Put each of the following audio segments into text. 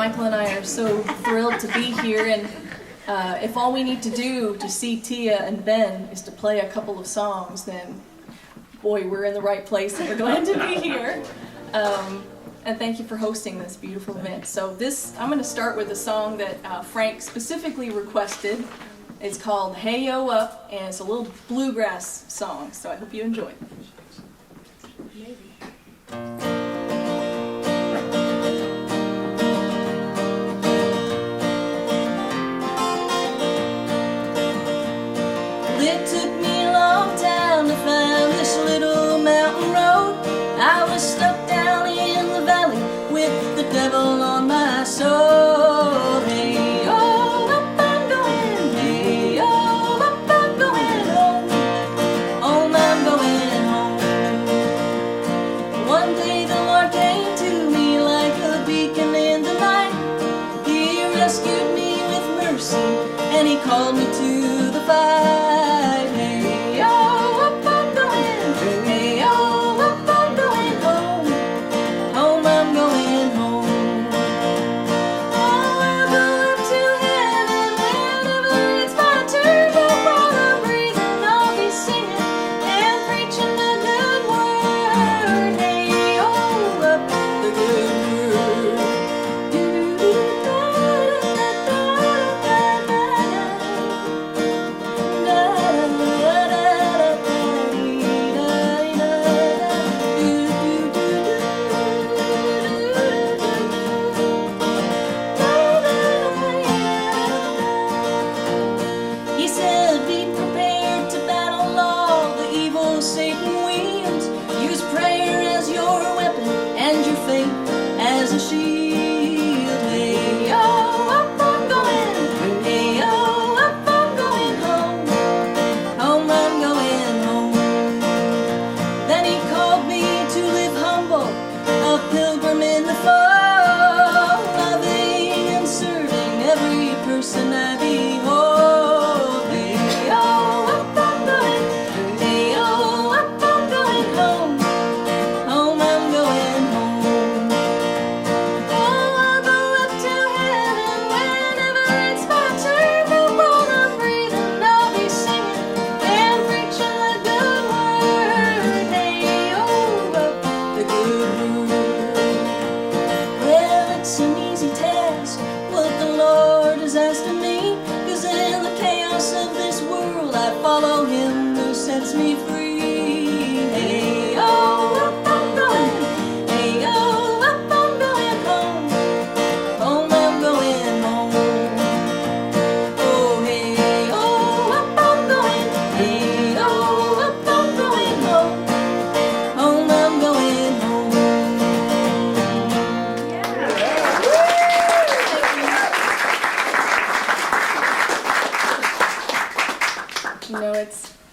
Michael and I are so thrilled to be here, and if all we need to do to see Tia and Ben is to play a couple of songs, then boy, we're in the right place and we're glad to be here. And thank you for hosting this beautiful event. So I'm going to start with a song that Frank specifically requested. It's called Hey Yo Up, and it's a little bluegrass song, so I hope you enjoy it. It took me a long time to find this little mountain road. I was stuck down in the valley with the devil on my soul. Hey, oh, up I'm going. Hey, oh, up I'm going home. Home I'm going home. One day the Lord came to me like a beacon in the night. He rescued me with mercy and he called me to the fight.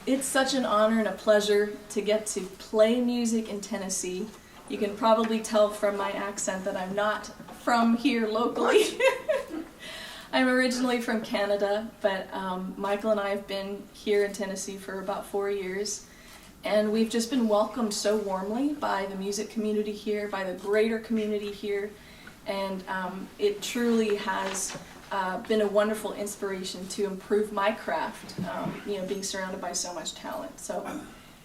It's such an honor and a pleasure to get to play music in Tennessee. You can probably tell from my accent that I'm not from here locally. I'm originally from Canada, but Michael and I have been here in Tennessee for about 4 years, and we've just been welcomed so warmly by the music community here, by the greater community here, and it truly has been a wonderful inspiration to improve my craft, being surrounded by so much talent. So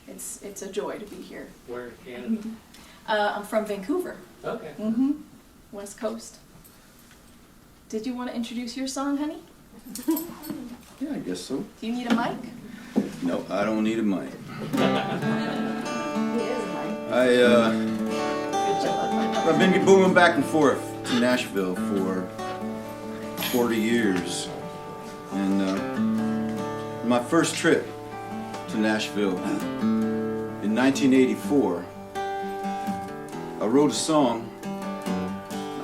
it's a joy to be here. Where in Canada? I'm from Vancouver. Okay. West Coast. Did you want to introduce your song, honey? Yeah, I guess so. Do you need a mic? No, I don't need a mic. I've been booming back and forth to Nashville for 40 years, and my first trip to Nashville in 1984, I wrote a song,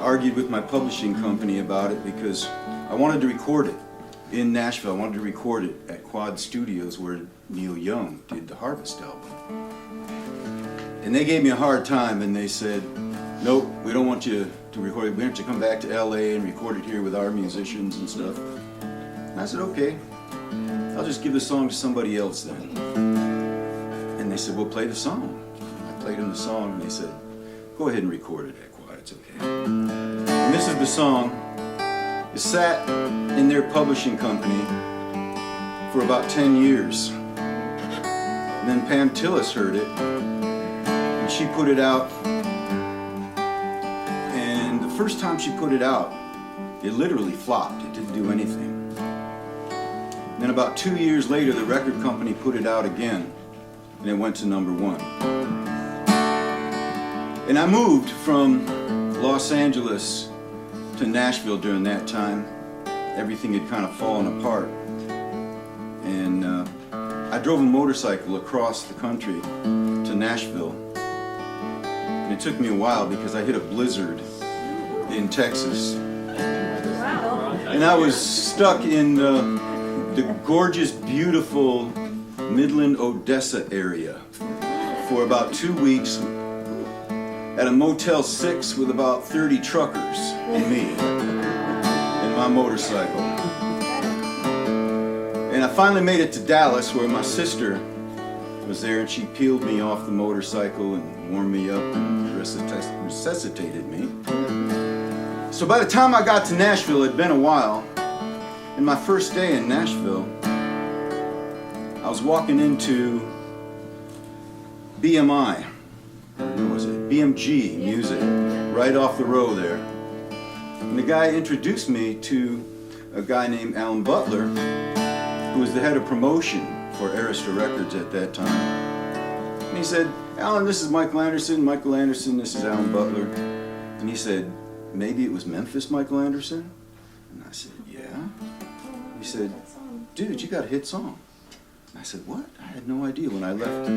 argued with my publishing company about it because I wanted to record it in Nashville. I wanted to record it at Quad Studios where Neil Young did the Harvest album. And they gave me a hard time and they said, nope, we don't want you to record it. We want you to come back to LA and record it here with our musicians and stuff. And I said, okay, I'll just give the song to somebody else then. And they said, well, play the song. I played them the song and they said, go ahead and record it at Quad, it's okay. And this is the song. It sat in their publishing company for about 10 years. And then Pam Tillis heard it, and she put it out. And the first time she put it out, it literally flopped. It didn't do anything. Then about 2 years later, the record company put it out again, and it went to #1. And I moved from Los Angeles to Nashville during that time. Everything had kind of fallen apart. And I drove a motorcycle across the country to Nashville. And it took me a while because I hit a blizzard in Texas. And I was stuck in the gorgeous, beautiful Midland, Odessa area for about 2 weeks at a Motel 6 with about 30 truckers and me and my motorcycle. And I finally made it to Dallas, where my sister was there, and she peeled me off the motorcycle and warmed me up and resuscitated me. So by the time I got to Nashville, it'd been a while. And my first day in Nashville, I was walking into BMI, what was it? BMG Music, right off the row there. And the guy introduced me to a guy named Alan Butler, who was the head of promotion for Arista Records at that time. And he said, "Alan, this is Michael Anderson. Michael Anderson, this is Alan Butler." And he said, "Maybe It Was Memphis, Michael Anderson?" And I said, "Yeah." He said, "Dude, you got a hit song." And I said, "What?" I had no idea when I left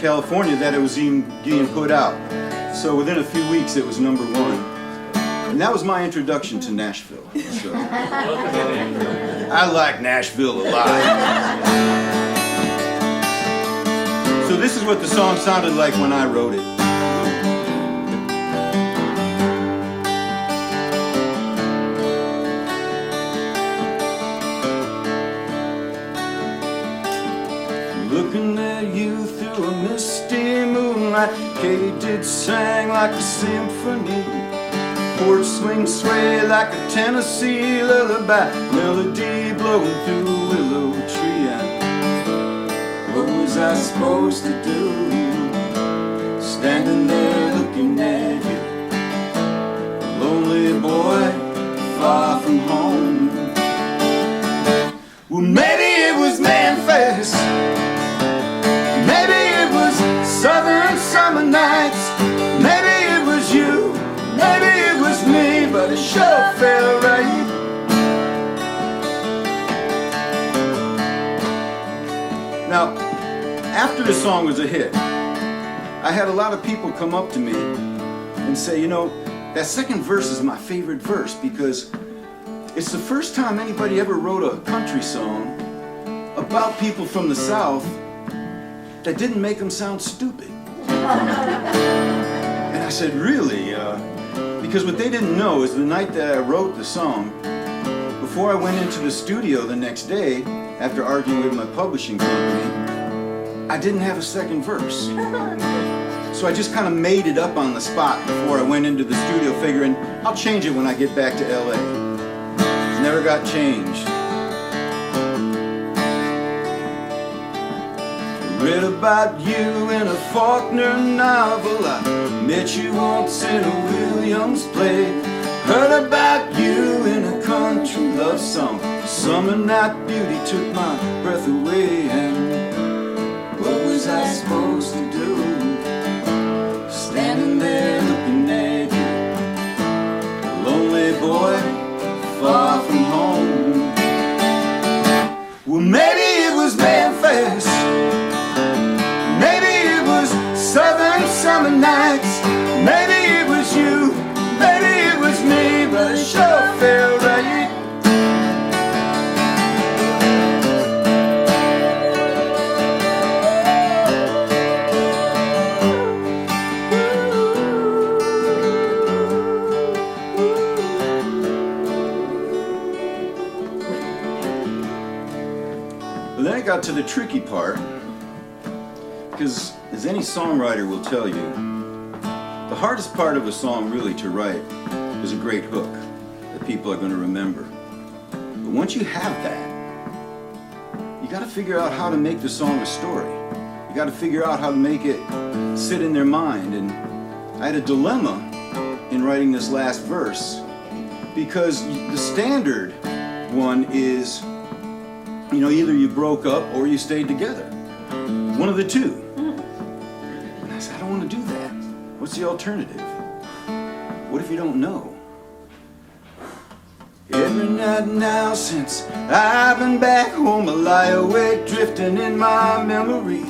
California that it was even getting put out. So within a few weeks, it was #1. And that was my introduction to Nashville. So I like Nashville a lot. So this is what the song sounded like when I wrote it. Looking at you through a misty moonlight, Katydid sang like a symphony. Porch swing sway like a Tennessee lullaby, melody blowing through a willow tree. And what was I supposed to do, standing there looking at you, a lonely boy far from home? Well, maybe it was Memphis, maybe it was southern summer nights, maybe it was you, maybe it was me, but it sure felt right. Now, after the song was a hit, I had a lot of people come up to me and say, "You know, that second verse is my favorite verse because it's the first time anybody ever wrote a country song about people from the South that didn't make them sound stupid." And I said, "Really?" Because what they didn't know is the night that I wrote the song, before I went into the studio the next day, after arguing with my publishing company, I didn't have a second verse. So I just kind of made it up on the spot before I went into the studio, figuring I'll change it when I get back to LA. It never got changed. Read about you in a Faulkner novel. I met you once in a Williams play. Heard about you in a country love song. Summer night beauty took my breath away. And what was I supposed to do, standing there looking at you, a lonely boy far from home? Well, maybe it was Memphis, maybe it was southern summer nights, maybe it was you, maybe it was me, but it sure felt right. But then it got to the tricky part, because as any songwriter will tell you, the hardest part of a song really to write is a great hook that people are going to remember. But once you have that, you got to figure out how to make the song a story. You got to figure out how to make it sit in their mind. And I had a dilemma in writing this last verse, because the standard one is, you know, either you broke up or you stayed together. One of the two. And I said, I don't want to do that. What's the alternative? What if you don't know? Every night now since I've been back home, I lie awake drifting in my memory.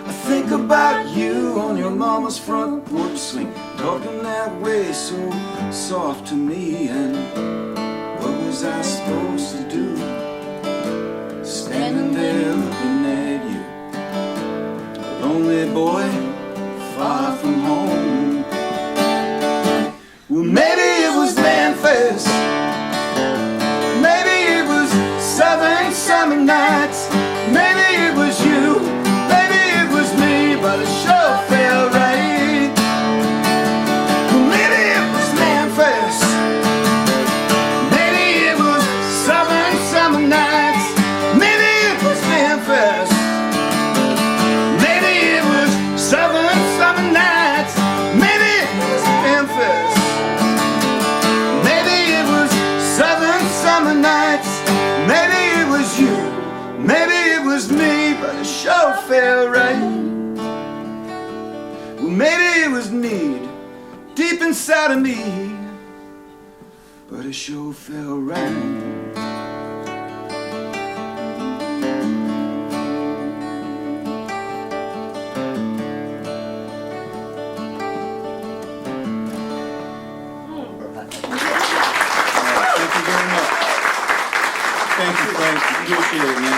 I think about you on your mama's front porch swing, talking that way so soft to me. And what was I supposed to do? Standing there looking at you, a lonely boy far from home. Well, maybe it was Memphis, maybe it was southern summer nights, maybe it was you, maybe it was me, but it sure felt right. Well, maybe it was Memphis, maybe it was southern summer nights, maybe it was Memphis, maybe it was southern summer nights, maybe it was Memphis, maybe it was southern summer nights, maybe it was you, maybe it was me, but it sure felt right. Well, maybe it was need deep inside of me, but it sure felt right. Thank you very much. Thank you, Frank. Appreciate it, man.